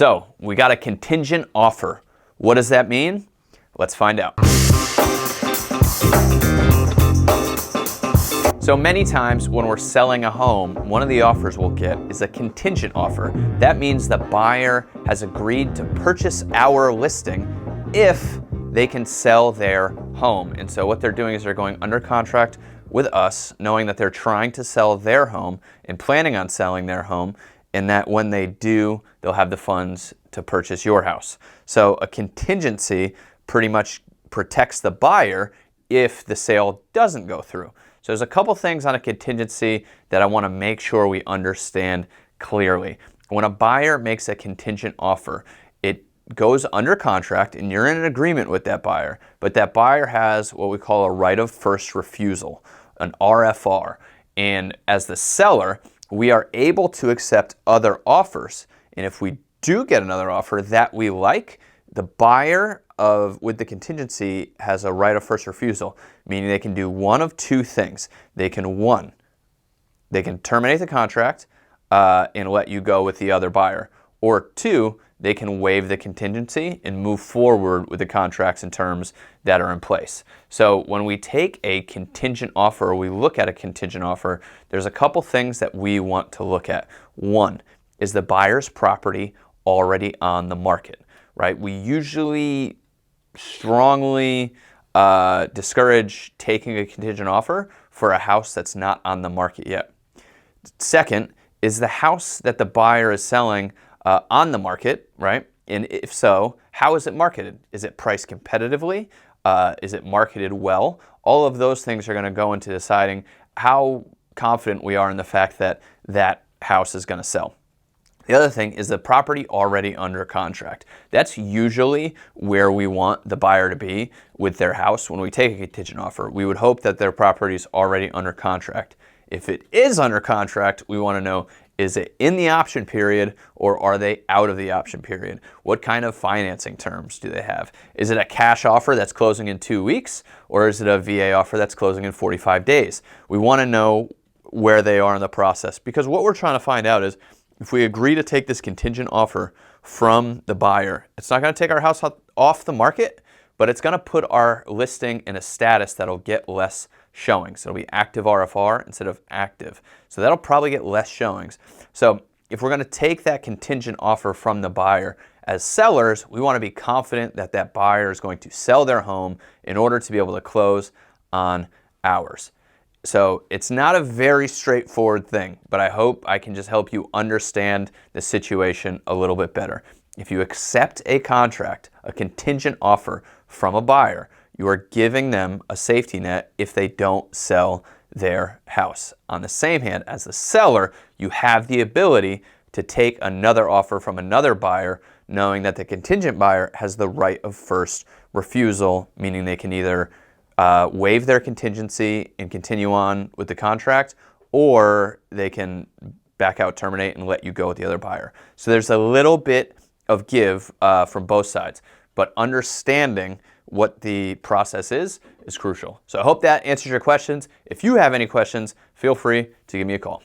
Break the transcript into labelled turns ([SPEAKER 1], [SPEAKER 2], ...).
[SPEAKER 1] So we got a contingent offer. What does that mean? Let's find out. So many times when we're selling a home, one of the offers we'll get is a contingent offer. That means the buyer has agreed to purchase our listing if they can sell their home. And so what they're doing is they're going under contract with us, knowing that they're trying to sell their home and planning on selling their home, and that when they do, they'll have the funds to purchase your house. So a contingency pretty much protects the buyer if the sale doesn't go through. So there's a couple things on a contingency that I want to make sure we understand clearly. When a buyer makes a contingent offer, it goes under contract and you're in an agreement with that buyer, but that buyer has what we call a right of first refusal, an RFR. And as the seller, we are able to accept other offers. And if we do get another offer that we like, the buyer with the contingency has a right of first refusal, meaning they can do one of two things. They can terminate the contract and let you go with the other buyer. Or two, they can waive the contingency and move forward with the contracts and terms that are in place. So when we take a contingent offer, or we look at a contingent offer, there's a couple things that we want to look at. One, is the buyer's property already on the market, right? We usually strongly discourage taking a contingent offer for a house that's not on the market yet. Second, is the house that the buyer is selling on the market, right? And if so, how is it marketed? Is it priced competitively? Is it marketed well? All of those things are going to go into deciding how confident we are in the fact that that house is going to sell. The other thing is the property already under contract. That's usually where we want the buyer to be with their house when we take a contingent offer. We would hope that their property is already under contract. If it is under contract, we want to know, is it in the option period or are they out of the option period? What kind of financing terms do they have? Is it a cash offer that's closing in 2 weeks, or is it a VA offer that's closing in 45 days? We want to know where they are in the process, because what we're trying to find out is, if we agree to take this contingent offer from the buyer, it's not going to take our house off the market, but it's going to put our listing in a status that'll get less showings. It'll be active RFR instead of active. So that'll probably get less showings. So if we're going to take that contingent offer from the buyer, as sellers, we want to be confident that that buyer is going to sell their home in order to be able to close on ours. So it's not a very straightforward thing, but I hope I can just help you understand the situation a little bit better. If you accept a contract, a contingent offer from a buyer, you are giving them a safety net if they don't sell their house. On the same hand, as the seller, you have the ability to take another offer from another buyer, knowing that the contingent buyer has the right of first refusal, meaning they can either waive their contingency and continue on with the contract, or they can back out, terminate, and let you go with the other buyer. So there's a little bit of give from both sides, but understanding what the process is crucial. So I hope that answers your questions. If you have any questions, feel free to give me a call.